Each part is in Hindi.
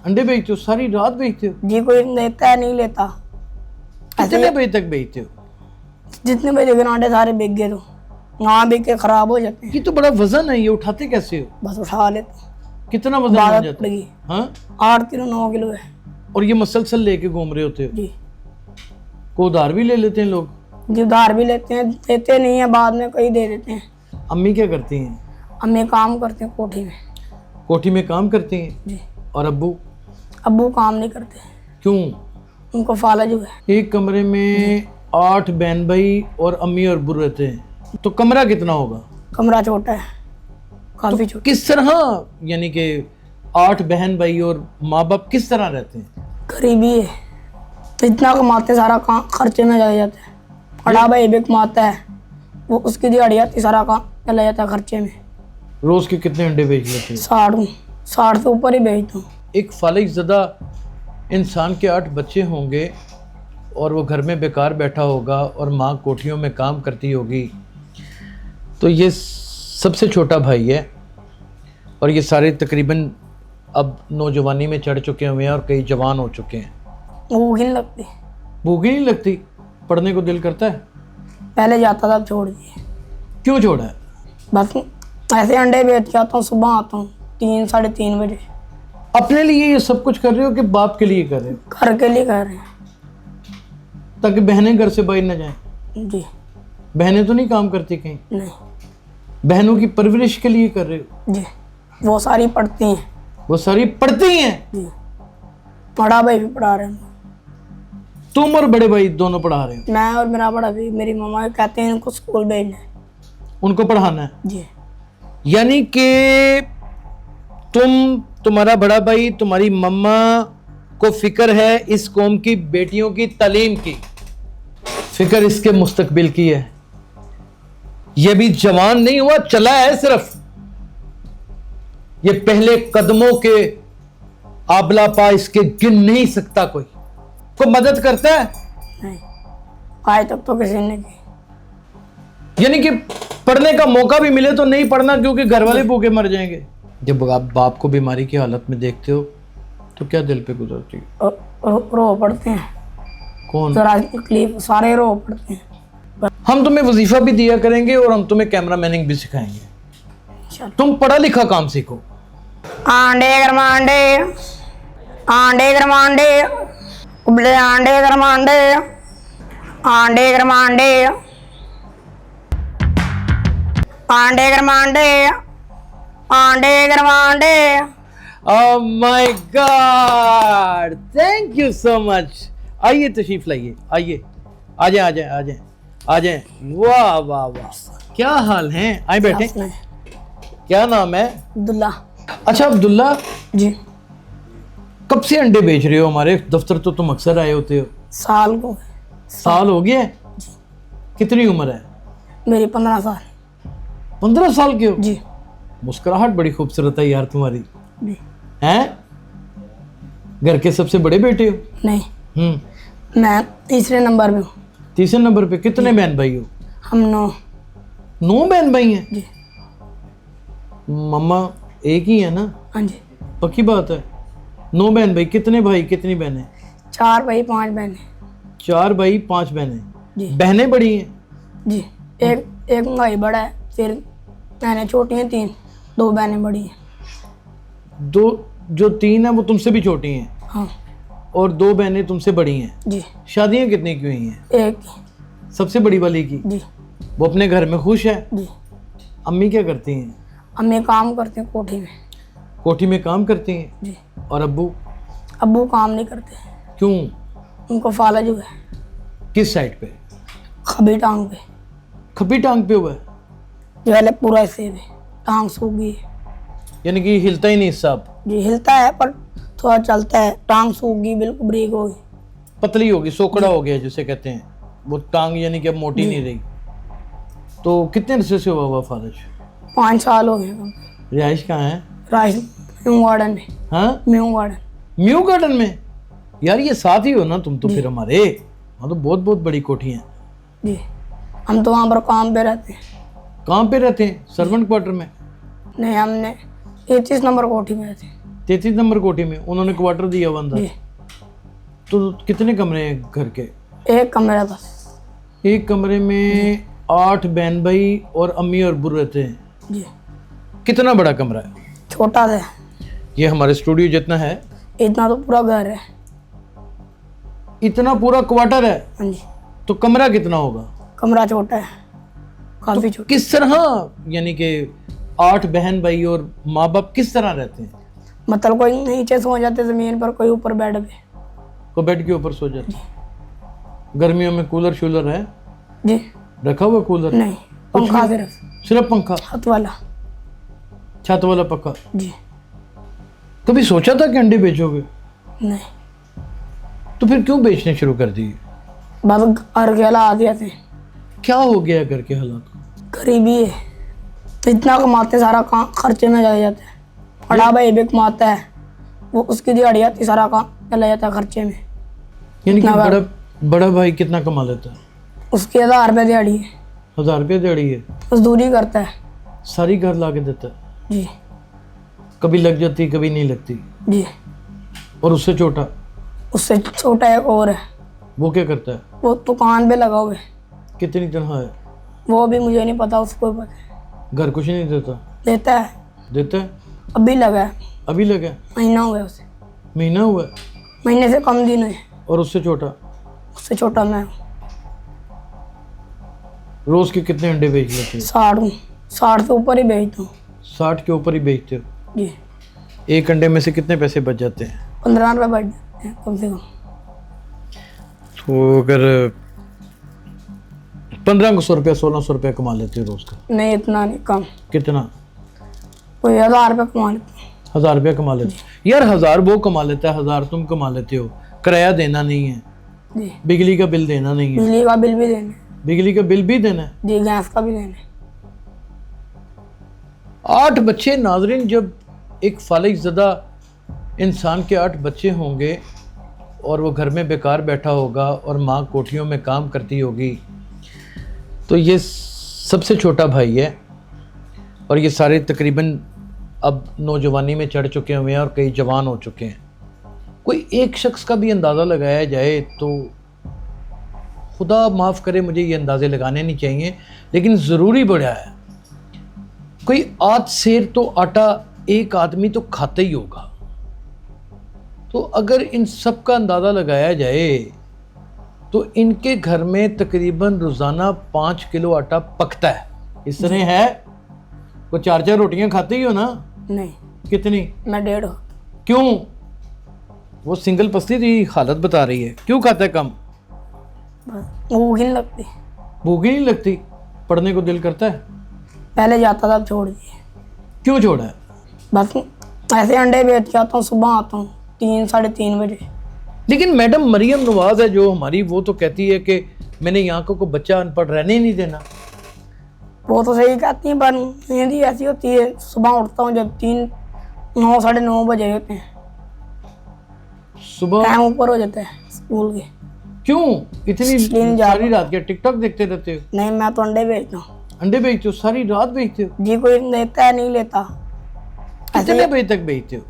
अंडे बेचते हो? सारी रात बेचते हो? जी, कोई लेता है नहीं लेता। कितने बजे तक बेचते हो? जितने बजे के अंडे सारे बिक गए तो वहाँ बिक के खराब हो जाते हैं। ये तो बड़ा वजन है, ये उठाते कैसे हो? बस उठा लेते। कितना वजन हो जाता है? हाँ, 8 किलो 9 किलो है। और ये मसलसल लेके घूम रहे होते हो? जी को उधार भी ले लेते हैं लोग? जी, उधार भी लेते हैं, देते नहीं है, बाद में कहीं दे देते हैं। अम्मी क्या करती हैं? अम्मी काम करते हैं कोठी में। कोठी में काम करती हैं? जी। और अब्बू? अब्बू काम नहीं करते, क्यों? उनको फालजू है। एक कमरे में 8 बहन भाई और अम्मी और अब्बू रहते हैं, तो कमरा कितना होगा? कमरा छोटा है, काफी छोटा। किस तरह, यानी कि 8 बहन भाई और माँ बाप किस तरह रहते हैं? गरीबी है तो इतना कमाते, सारा काम खर्चे में चला जाता है। बड़ा भाई भी कमाता है, वो उसकी दिहाड़ी आती, सारा काम चला जाता है खर्चे में। रोज के कितने अंडे बेच लेते हैं? 60 से ऊपर ही बेचता हूँ। एक फालिक ज़दा इंसान के 8 बच्चे होंगे और वो घर में बेकार बैठा होगा और माँ कोठियों में काम करती होगी, तो ये सबसे छोटा भाई है और ये सारे तकरीबन अब नौजवानी में चढ़ चुके हुए हैं और कई जवान हो चुके हैं। भूख ही नहीं लगती। भूख ही नहीं लगती? पढ़ने को दिल करता है? पहले जाता था, अब छोड़ दिए। क्यों छोड़ा है? बस ऐसे अंडे बेच के आता हूँ, सुबह आता हूँ 3 साढ़े 3 बजे। अपने लिए ये सब कुछ कर रहे हो कि बाप के लिए कर रहे हो? घर के लिए कर रहे हैं। ताकि बहनें घर से बाहर न जाएं? जी बहनें तो नहीं काम करती कहीं? नहीं। बहनों की परवरिश के लिए कर रहे हो? जी, वो सारी पढ़ती हैं। वो सारी पढ़ती हैं? जी, बड़ा भाई भी पढ़ा रहे हैं। तुम और बड़े भाई दोनों पढ़ा रहे हो? मैं और मेरा बड़ा भाई, मेरी मम्मा कहते हैं इनको स्कूल भेजना है। उनको पढ़ाना है? जी। यानी कि तुम्हारा बड़ा भाई, तुम्हारी मम्मा को फिक्र है इस कौम की बेटियों की तालीम की, फिक्र इसके मुस्तकबिल की है। ये भी जवान नहीं हुआ, चला है सिर्फ। ये पहले कदमों के आबला पा इसके गिन नहीं सकता कोई। को मदद करता है? नहीं, आज तक तो किसी ने की। यानी कि पढ़ने का मौका भी मिले तो नहीं पढ़ना, क्योंकि घर वाले भूखे मर जाएंगे। जब आप बाप को बीमारी की हालत में देखते हो तो क्या दिल पे गुजरती है? रो पड़ते हैं। कौन? जरा तकलीफ, सारे रो पड़ते हैं। हम तुम्हें वजीफा भी दिया करेंगे और हम तुम्हें कैमरा मैनिंग भी सिखाएंगे। चलो। तुम पढ़ा लिखा काम सीखो। आंडे गरमांडे, आंडे गरमांडे, उबले आंडे गरमांडे, आंडे गरमांडे, आंडे गरमांडे, आंडे गरमांडे। Oh my God, thank you so much. आइए तशरीफ लाइए, आइए, आ जाए, आ जाए, आ जाए, आ जाए। वाह वाह वाह, क्या हाल है? आए बैठे। क्या नाम है? अब्दुल्ला। अच्छा अब्दुल्ला जी। कब से अंडे बेच रहे हो? हमारे दफ्तर तो तुम अक्सर आए होते हो। साल को। साल हो गया है? कितनी उम्र है? मेरी 15 साल। 15 साल के हो? जी। मुस्कुराहट बड़ी खूबसूरत है यार तुम्हारी। जी। हैं? घर के सबसे बड़े बेटे हो? नहीं, मैं तीसरे नंबर पे हूँ। तीसरे नंबर पे? कितने बहन भाई हो? हम 9। 9 बहन भाई हैं? जी। मम्मा एक ही है ना? हाँ जी। पक्की बात है? 9 बहन भाई। कितने भाई कितनी बहनें? 4 भाई 5 बहनें। 4 भाई 5 बहनें। जी। बहनें बड़ी हैं? जी, एक भाई बड़ा है, फिर बहनें छोटी हैं 3, 2 बहनें बड़ी हैं। जो 3 है वो तुमसे भी छोटी हैं? हाँ। और 2 बहनें तुमसे बड़ी हैं? जी। शादियां कितनी की हुई हैं? एक। सबसे बड़ी वाली की? जी। वो अपने घर में खुश है? जी। अम्मी क्या करती हैं? अम्मी काम करते हैं कोठी में। कोठी में काम करती हैं? जी। और अब्बू? अब्बू काम नहीं करते। क्यों? उनको फालजू है। किस साइड पे? खबी टांग पे। खब्बी टांग पे हुआ है? जो है पूरा हिस्से पे टांग सूख गई है। यानी कि हिलता ही नहीं साहब? जी, हिलता है पर थोड़ा चलता है। टांग सूख गई, बिल्कुल ब्रेक हो गई, पतली होगी, सोकड़ा हो गया जिसे कहते हैं वो टांग, यानी कि अब मोटी नहीं रही। तो कितने अरसे से हुआ फालिज? 5 साल हो गए। रिहाइश कहाँ है? न्यू गार्डन में। हाँ, न्यू गार्डन। न्यू गार्डन में? यार ये साथ ही हो ना तुम तो फिर हमारे। वहाँ तो बहुत बहुत बड़ी कोठी हैं। जी, हम तो वहाँ पर काम पे रहते हैं। कहाँ पे रहते हैं? सर्वेंट क्वार्टर में? नहीं, हमने 33 नंबर कोठी में रहते हैं। 33 नंबर कोठी में उन्होंने क्वार्टर दिया हुआ अंदर। जी तो कितने कमरे हैं घर के? एक कमरा बस। एक कमरे में 8 बहन भाई और अम्मी और अब्बू रहते हैं। जी कितना बड़ा कमरा है? छोटा है, ये हमारे स्टूडियो जितना है इतना तो पूरा घर है। इतना पूरा क्वार्टर है, हाँ जी। तो कमरा कितना होगा? कमरा छोटा है, काफी छोटा। किस तरह, यानी कि 8 बहन भाई और माँ बाप किस तरह रहते हैं? मतलब कोई नीचे सो जाते जमीन पर, कोई ऊपर बेड पे। को बेड के ऊपर सो जाते? गर्मियों में कूलर शूलर है? जी रखा हुआ कूलर? नहीं, पंखा सिर्फ, सिर्फ पंखा, छत वाला। छत वाला पक्का? जी कभी सोचा था कि अंडे बेचोगे? नहीं, तो फिर क्यों बेचने शुरू कर दिए? बस घर के हालात थे। क्या हो गया घर के हालात को? गरीबी है तो इतना कमाते, सारा काम खर्चे में चले जाते हैं। बड़ा भाई भी कमाता है, वो उसकी दिहाड़ी आती, सारा काम चला जाता है खर्चे में। यानी कि बड़ा भाई कितना कमा लेता है? उसकी 1000 रुपये दिहाड़ी है। 1000 रुपये दिहाड़ी है? मजदूरी करता है। सारी घर ला के देता है? जी कभी लग जाती कभी नहीं लगती? जी। और उससे छोटा? उससे छोटा एक और है, वो क्या करता है? वो दुकान पे लगा हुआ है। कितनी तनख्वाह है? वो भी मुझे नहीं पता, उसको पता है। घर कुछ नहीं देता? देता है, देता है? अभी लगा है, अभी लगा? महीना हुआ है उसे। महीना हुआ है? महीने से कम दिन है। और उससे छोटा? उससे छोटा मैं हूँ। रोज के कितने अंडे बेच लेते हो? 60 हूँ, 60 से ऊपर ही बेचता हूँ। 60 के ऊपर ही बेचते हो? जी। एक अंडे में से कितने पैसे बच जाते हैं? 15 रुपये बच जाते हैं कम से कम। तो अगर 1500 रुपया 1600 रुपया कमा लेते हो रोज का? नहीं, इतना नहीं, कम। कितना? कोई 1000 रुपये कमा लेते हैं। 1000 रुपया कमा लेते हो? यार 1000 वो कमा लेता है, 1000 तुम कमा लेते हो। किराया देना नहीं है, जी। बिजली का बिल देना नहीं है। बिजली का बिल भी देना है। बिजली का बिल भी देना है? जी, गैस का भी देना है। 8 बच्चे नाजरीन, जब एक फालिज़दा इंसान के 8 बच्चे होंगे और वो घर में बेकार बैठा होगा और माँ कोठियों में काम करती होगी, तो ये सबसे छोटा भाई है और ये सारे तकरीबन अब नौजवानी में चढ़ चुके हुए हैं और कई जवान हो चुके हैं। कोई एक शख्स का भी अंदाज़ा लगाया जाए तो खुदा माफ़ करे, मुझे ये अंदाज़े लगाने नहीं चाहिए, लेकिन ज़रूरी बड़ा है। कोई 8 सेर तो आटा एक आदमी तो खाता ही होगा। तो अगर इन सब का अंदाज़ा लगाया जाए तो इनके घर में तकरीबन रोज़ाना 5 किलो आटा पकता है। इस तरह है? वो 4-4 रोटियां खाते ही हो ना? नहीं, कितनी? मैं 1.5। क्यों? वो सिंगल पसली थी हालत बता रही है, क्यों खाता है कम? बस भूख ही नहीं लगती। भूख ही नहीं लगती? पढ़ने को दिल करता है? पहले जाता था, अब छोड़ दिए। क्यों छोड़ा है? बस ऐसे अंडे बेच के आता हूँ, सुबह आता हूँ 3-3:30 बजे। लेकिन मैडम मरियम नवाज है जो हमारी, वो तो कहती है कि मैंने यहाँ को बच्चा अनपढ़ रहने ही नहीं देना। वो तो सही कहती हैं, पर नींद ही ऐसी होती है। सुबह उठता हूँ जब 9-9:30 बजे होते हैं, सुबह टाइम ऊपर हो जाता है स्कूल के। क्यों इतनी इसलिए सारी रात के टिकटॉक देखते रहते हो? नहीं, मैं तो अंडे बेचता हूँ। अंडे बेचते हो? सारी रात बेचते हो? जी, कोई लेता है नहीं लेता। कितने बजे तक बेचते हो?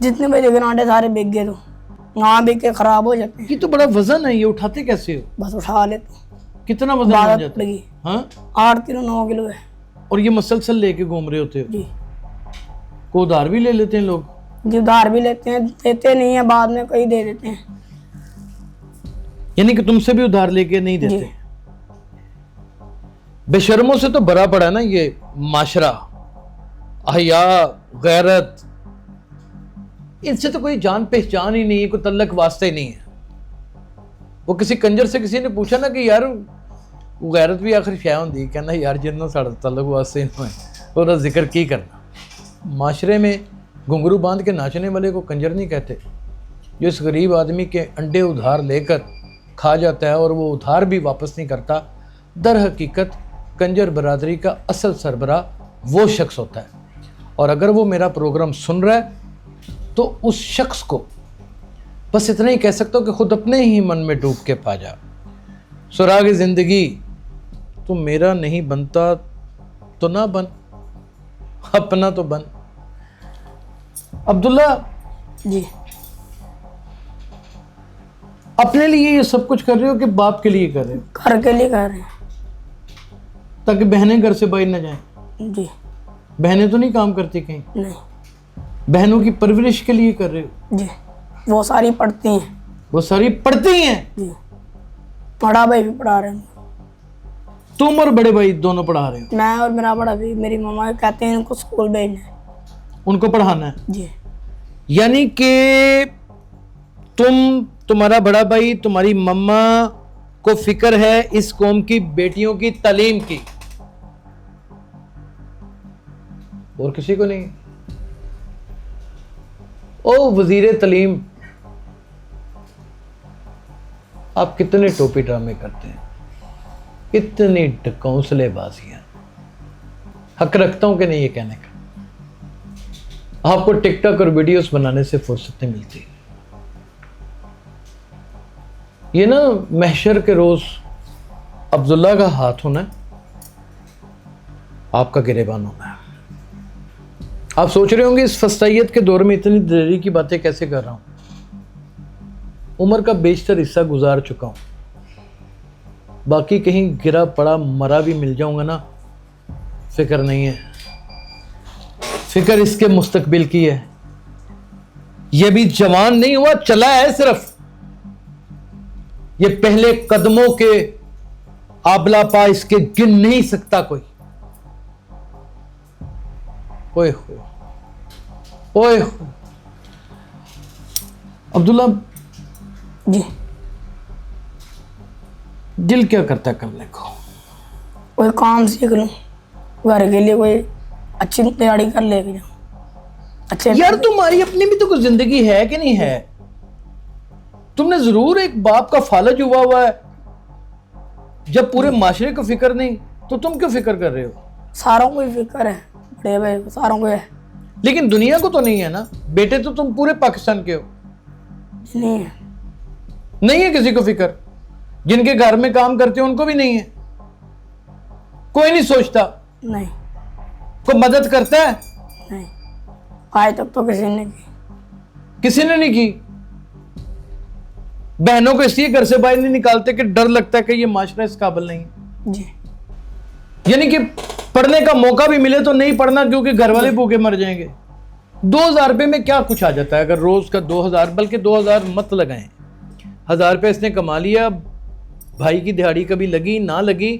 जितने बजे के अंडे सारे बिक गए, तो वहाँ बिक के खराब हो जाते हैं। ये तो बड़ा वजन है, ये उठाते कैसे हो? बस उठा लेते हैं। कितना वजन हो आदत जाता पड़ है? गई। हाँ? 8 किलो 9 किलो है। और ये मसलसल लेके घूम रहे होते हो? जी को उधार भी ले लेते हैं लोग? जी, उधार भी लेते हैं, देते नहीं है, बाद में कई दे देते हैं। यानी कि तुमसे भी उधार लेके नहीं देते? जी। बेशर्मों से तो भरा पड़ा ना ये माशरा, हया गैरत, इनसे तो कोई जान पहचान ही नहीं है, कोई तल्लक वास्ते ही नहीं है। वो किसी कंजर से किसी ने पूछा ना कि यार वो गैरत भी आखिर शै होंदी, कहना यार जिन्ना साढ़ा तल्लक वास्ते नहीं है और जिक्र की करना। माशरे में घुंघरू बांध के नाचने वाले को कंजर नहीं कहते। जो इस गरीब आदमी के अंडे उधार लेकर खा जाता है और वो उधार भी वापस नहीं करता, दर हकीकत कंजर बरादरी का असल सरबराह वो शख्स होता है। और अगर वो मेरा प्रोग्राम सुन रहा है तो उस शख्स को बस इतना ही कह सकता हूँ कि खुद अपने ही मन में डूब के पा जा। सुराग ज़िंदगी तो मेरा नहीं बनता तो ना बन, अपना तो बन। अब्दुल्ला, जी। अपने लिए ये सब कुछ कर रहे हो कि बाप के लिए कर रहे हो? घर के लिए कर रहे हैं। ताकि बहनें घर से बाहर न जाएं। जी। बहनें तो नहीं काम करती कहीं? नहीं। बहनों की परवरिश के लिए कर रहे हो? जी। वो सारी पढ़ती हैं। वो सारी पढ़ती हैं? जी। बड़ा भाई भी पढ़ा रहे हैं। तुम और बड़े भाई दोनों पढ़ा रहे हो? मैं और मेरा बड़ा भाई, मेरी मम्मा कहते हैं इनको स्कूल भेजना है। उनको पढ़ाना है? जी। यानी कि तुम्हारा बड़ा भाई, तुम्हारी मम्मा को फिक्र है इस कौम की बेटियों की तालीम की, और किसी को नहीं? ओ वजीर तालीम, आप कितने टोपी ड्रामे करते हैं, इतनी ढकौंसलेबाजियां। हक रखता हूं कि नहीं ये कहने का? आपको टिकटॉक और वीडियोस बनाने से फुर्सत नहीं मिलती। ये ना महशर के रोज अब्दुल्ला का हाथ होना है, आपका गिरेबान होना है। आप सोच रहे होंगे इस फस्तायत के दौर में इतनी देरी की बातें कैसे कर रहा हूं। उम्र का बेशतर हिस्सा गुजार चुका हूं, बाकी कहीं गिरा पड़ा मरा भी मिल जाऊंगा ना, फिक्र नहीं है। फिक्र इसके मुस्तकबिल की है। ये भी जवान नहीं हुआ, चला है सिर्फ। ये पहले कदमों के आबला पा इसके गिन नहीं सकता कोई। ओए हो, ओए हो। अब्दुल्ला जी। दिल क्या करता है करने को? कोई काम सीख लूं, घर के लिए कोई अच्छी तैयारी कर लेके जाऊं। अच्छे यार तुम्हारी अपनी भी तो कुछ जिंदगी है कि नहीं है? तुमने जरूर एक बाप का फालज हुआ है। जब पूरे माशरे को फिक्र नहीं तो तुम क्यों फिक्र कर रहे हो? सारों को ही फिक्र है, बड़े भाई को, सारों को है। लेकिन दुनिया को तो नहीं है ना। बेटे तो तुम पूरे पाकिस्तान के हो। नहीं है। नहीं है किसी को फिक्र? जिनके घर में काम करते हो उनको भी नहीं है? कोई नहीं सोचता? नहीं। कोई मदद करता है? नहीं, आज तक तो किसी ने की। किसी ने नहीं की। बहनों को इसलिए घर से बाहर नहीं निकालते कि डर लगता है कि ये माशरा इस काबिल नहीं है। जी। यानी कि पढ़ने का मौका भी मिले तो नहीं पढ़ना, क्योंकि घर वाले भूखे मर जाएंगे। 2000 रुपये में क्या कुछ आ जाता है? अगर रोज का 2000, बल्कि 2000 मत लगाएं, 1000 रुपये इसने कमा लिया। भाई की दिहाड़ी कभी लगी ना लगी,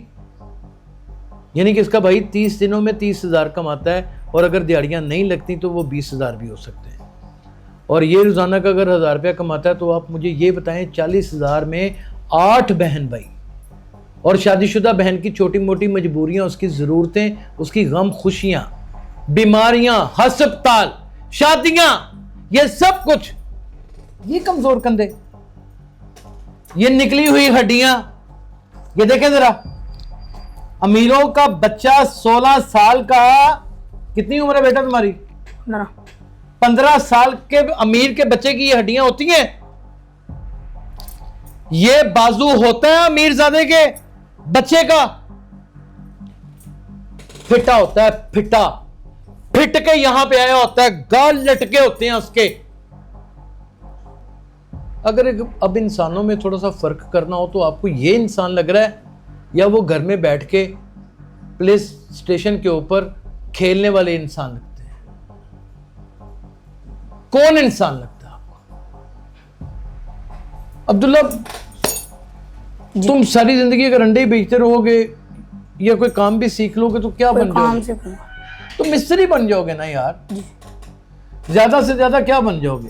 यानी कि इसका भाई 30 दिनों में 30,000 कमाता है, और अगर दिहाड़ियां नहीं लगती तो वो 20,000 भी हो सकते हैं। और ये रोजाना का अगर 1000 रुपया कमाता है तो आप मुझे ये बताएं, 40,000 में 8 बहन भाई और शादीशुदा बहन की छोटी मोटी मजबूरियां, उसकी ज़रूरतें, उसकी गम खुशियां, बीमारियां, हस्पताल, शादियां, ये सब कुछ, ये कमजोर कंधे, ये निकली हुई हड्डियां, ये देखें जरा। अमीरों का बच्चा 16 साल का, कितनी उम्र है बेटा तुम्हारी? 15 साल के अमीर के बच्चे की ये हड्डियां होती हैं। ये बाजू होता है अमीरजादे के बच्चे का, फिटा होता है, फिटा फिट के यहां पे आया होता है, गाल लटके होते हैं उसके। अगर अब इंसानों में थोड़ा सा फर्क करना हो तो आपको ये इंसान लग रहा है या वो घर में बैठ के प्ले स्टेशन के ऊपर खेलने वाले इंसान लगते हैं? कौन इंसान लगता है आपको? अब्दुल्ला, तुम सारी जिंदगी अगर अंडे ही बेचते रहोगे या कोई काम भी सीख लोगे तो क्या बन जाओगे? तो मिस्त्री बन जाओगे ना यार। ज्यादा से ज्यादा क्या बन जाओगे?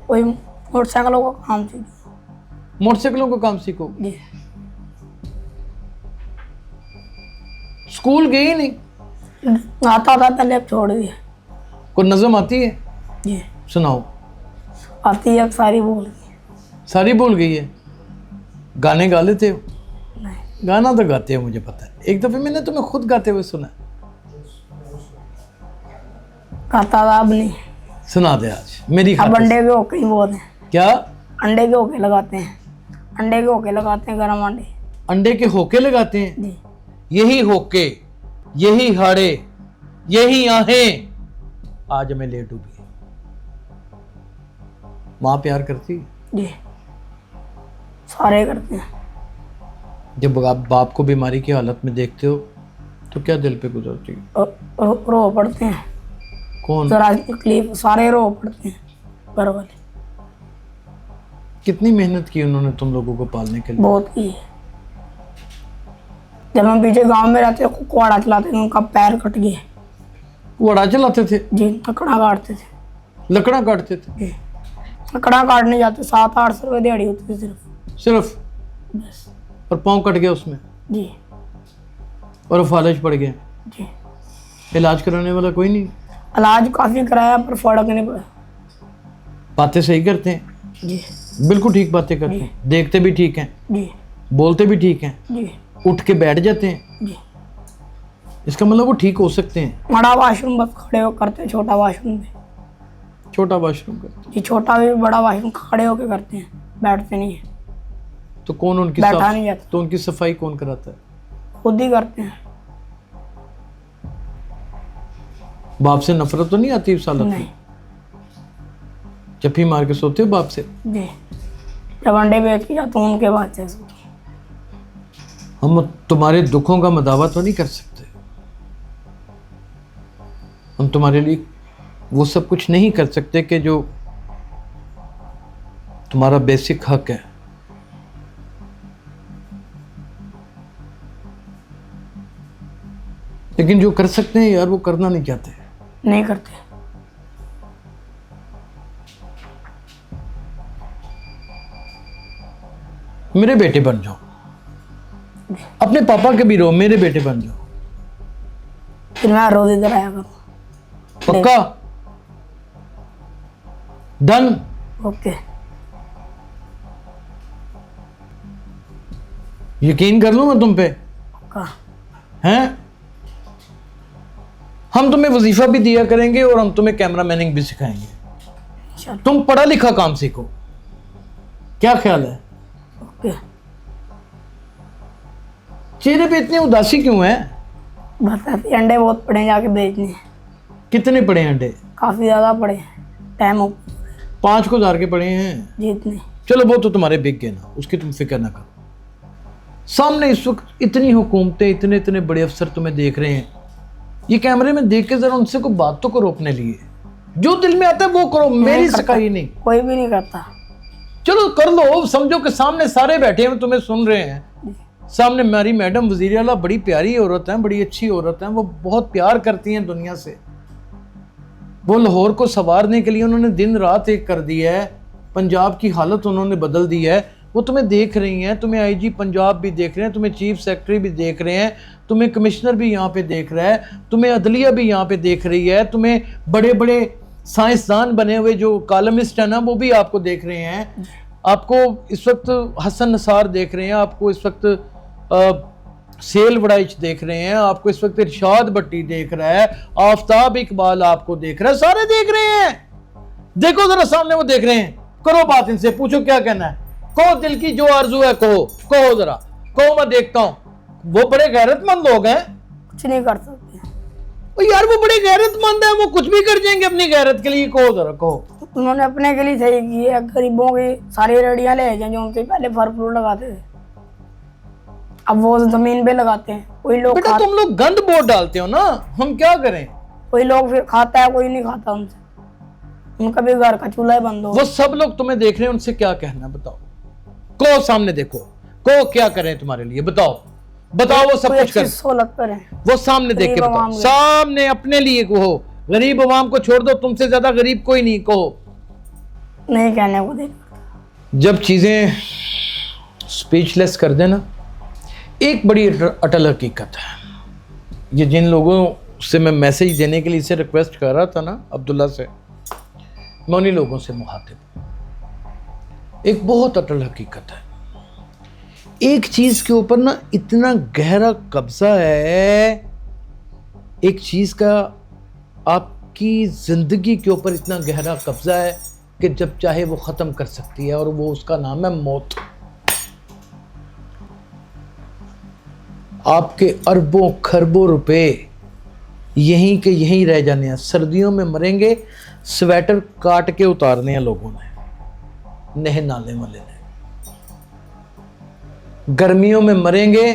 कोई मोटरसाइकिलों का काम सीखो। मोटरसाइकिलों का काम सीखो? जी। स्कूल गई नहीं? आता था पहले, अब छोड़ दिया। कोई नज़म आती है? जी। सुनाओ। आती है, सारी भूल गई। सारी भूल गई है? गाने गा लेते हो? नहीं। गाना तो गाते हो, मुझे पता है। एक दफे मैंने तुम्हें खुद गाते हुए सुना। गाता था, अब नहीं। सुना दे आज मेरी अब अंडे के होके ही बहुत हैं। क्या? अंडे के होके लगाते हैं, अंडे के होके लगाते हैं, गरम अंडे। अंडे के होके लगाते हैं? जी। यही होके, यही हाड़े, यही आहें आज मैं ले डूबी। माँ प्यार करती? जी सारे करते हैं। जब आप बाप को बीमारी की हालत में देखते हो तो क्या दिल पे गुजरती है? रो पड़ते हैं। कौन? जरा तकलीफ सारे रो पड़ते हैं घर वाले। कितनी मेहनत की उन्होंने तुम लोगों को पालने के लिए? बहुत की है। जब हम पीछे गांव में रहते थे, कुआड़ा चलाते थे, उनका पैर कट गया। कुआड़ा चलाते थे? जी लकड़ा काटते थे। लकड़ा काटते थे? जी लकड़ा काटने जाते 700-800 रुपये दिहाड़ी होती थी सिर्फ? बस। और पाँव कट गया उसमें? जी। और फालज पड़ गया? जी। इलाज कराने वाला कोई नहीं? इलाज काफ़ी कराया पर फर्क नहीं पड़ा। बातें सही करते हैं? जी बिल्कुल ठीक बातें करते हैं, देखते भी ठीक हैं, जी बोलते भी ठीक हैं, जी उठ के बैठ जाते हैं। जी। इसका मतलब वो ठीक हो सकते हैं। बड़ा वाशरूम बस खड़े हो करते हैं, छोटा वाशरूम भी। छोटा वाशरूम करते? जी छोटा भी बड़ा वाशरूम खड़े होके करते हैं, बैठते नहीं है। तो कौन उनकी बैठा नहीं जाता। तो उनकी सफाई कौन कराता है? खुद ही करते हैं। बाप से नफरत तो नहीं आती उस हालत नहीं। में? जप्पी मार के सोते हो बाप से? जी जब अंडे बेच के जाता हूँ उनके बाद से। हम तुम्हारे दुखों का मदावा तो नहीं कर सकते, हम तुम्हारे लिए वो सब कुछ नहीं कर सकते कि जो तुम्हारा बेसिक हक है। लेकिन जो कर सकते हैं यार वो करना नहीं चाहते। नहीं करते। मेरे बेटे बन जाओ, अपने पापा के भी रहो, मेरे बेटे बन जाओ। फिर मैं रोज इधर आया करूँ। पक्का? डन? ओके। यकीन कर लूं मैं तुम पे? पक्का। हैं? हम तुम्हें वजीफा भी दिया करेंगे और हम तुम्हें कैमरा मैनिंग भी सिखाएंगे। चलो तुम पढ़ा लिखा काम सीखो, क्या ख्याल है? ओके। चेहरे पे इतनी उदासी क्यों है? बस ऐसे अंडे बहुत पड़े जाके बेचने। कितने पड़े हैं अंडे? काफी ज्यादा पड़े। टाइम हो 5 को हजार के पड़े हैं। जीतने। चलो वो तो तुम्हारे बिक गए ना, उसकी तुम फिक्र ना करो। सामने इस वक्त इतनी हुकूमतें, इतने इतने बड़े अफसर तुम्हें देख रहे हैं। ये कैमरे में देख के जरा उनसे कोई बात तो करो अपने लिए, जो दिल में आता है वो करो, मेरी सिखाई नहीं। कोई भी नहीं करता। चलो कर लो, समझो कि सामने सारे बैठे हैं तुम्हें सुन रहे हैं। सामने हमारी मैडम वजीर आला बड़ी प्यारी औरत है, बड़ी अच्छी औरत है, वो बहुत प्यार करती हैं दुनिया से। वो लाहौर को संवारने के लिए उन्होंने दिन रात एक कर दिया है, पंजाब की हालत उन्होंने बदल दी है। वो तुम्हें देख रही हैं, तुम्हें आईजी पंजाब भी देख रहे हैं, तुम्हें चीफ सेक्रेटरी भी देख रहे हैं, तुम्हें कमिश्नर भी यहाँ पे देख रहा है, तुम्हें अदलिया भी यहाँ पे देख रही है, तुम्हें बड़े बड़े साइंसदान बने हुए जो कॉलमिस्ट है ना वो भी आपको देख रहे हैं। आपको इस वक्त हसन नसार देख रहे हैं, आपको इस वक्त सेल वड़ाइच देख रहे हैं, आपको इस वक्त इरशाद भट्टी देख रहा है, आफ्ताब इकबाल आपको देख रहा है, सारे देख रहे हैं। देखो जरा सामने वो देख रहे हैं, करो बात इनसे, पूछो क्या कहना है, कहो दिल की जो आरजू है, कहो कहो जरा, कहो मैं देखता हूं। वो बड़े गैरतमंद लोग हैं। कुछ नहीं कर सकते यार वो बड़े गैरतमंद है, वो कुछ भी कर जाएंगे अपनी गैरत के लिए। कहो जरा, कहो। उन्होंने अपने के लिए सही की है। गरीबों की सारी रेडियां ले जाए जो उनसे पहले फल फ्रूट लगाते थे, अब वो जमीन पे लगाते हैं। कोई लोग बेटा तुम लोग गंद बहुत डालते हो ना, हम क्या करें? कोई लोग फिर खाता है, कोई नहीं खाता उनसे। उनका भी घर का चूल्हा बंद हो। वो सब लोग तुम्हें देख रहे हैं, उनसे क्या कहना बताओ? कहो सामने देखो, कहो क्या करें तुम्हारे लिए, बताओ बताओ। वो सब कुछ करें, सहूलत करें। वो सामने देख के बताओ, सामने अपने लिए कहो। गरीब अवाम को छोड़ दो, तुमसे ज्यादा गरीब कोई नहीं, कहो। नहीं कहने को देख। जब चीजें स्पीचलेस कर देना, एक बड़ी अटल हकीकत है। ये जिन लोगों से मैं मैसेज देने के लिए इसे रिक्वेस्ट कर रहा था ना अब्दुल्ला से, मैं उन्हीं लोगों से मुखातिब। एक बहुत अटल हकीकत है, एक चीज के ऊपर ना इतना गहरा कब्जा है, एक चीज का आपकी जिंदगी के ऊपर इतना गहरा कब्जा है कि जब चाहे वो खत्म कर सकती है, और वो उसका नाम है मौत। आपके अरबों खरबों रुपए यहीं के यहीं रह जाने हैं। सर्दियों में मरेंगे, स्वेटर काट के उतारने हैं लोगों ने। नह नाले वाले ने। गर्मियों में मरेंगे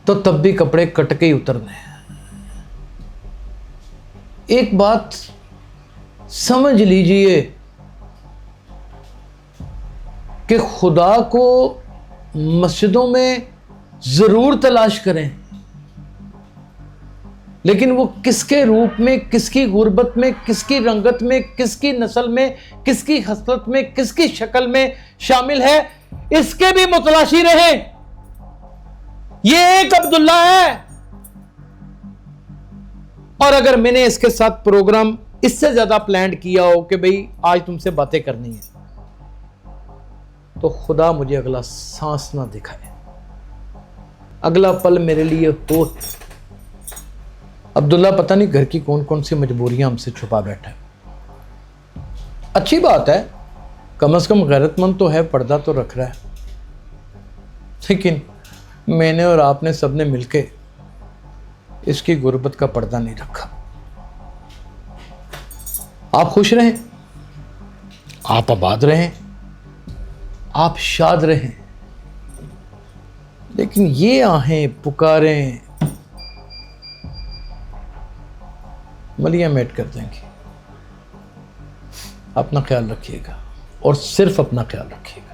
तो तब भी कपड़े कट के ही उतरने हैं। एक बात समझ लीजिए कि खुदा को मस्जिदों में जरूर तलाश करें, लेकिन वो किसके रूप में, किसकी गुर्बत में, किसकी रंगत में, किसकी नस्ल में, किसकी हसरत में, किसकी शक्ल में शामिल है, इसके भी मुतलाशी रहें। ये एक अब्दुल्ला है, और अगर मैंने इसके साथ प्रोग्राम इससे ज्यादा प्लान किया हो कि भाई आज तुमसे बातें करनी है, तो खुदा मुझे अगला सांस ना दिखाए, अगला पल मेरे लिए हो। अब्दुल्ला पता नहीं घर की कौन कौन सी मजबूरियां हमसे छुपा बैठा है। अच्छी बात है, कम से कम गैरतमंद तो है, पर्दा तो रख रहा है, लेकिन मैंने और आपने सबने मिलके इसकी गुर्बत का पर्दा नहीं रखा। आप खुश रहें, आप आबाद रहें, आप शाद रहें, लेकिन ये आहें पुकारें मलियां मेट कर देंगी। अपना ख्याल रखिएगा, और सिर्फ अपना ख्याल रखिएगा।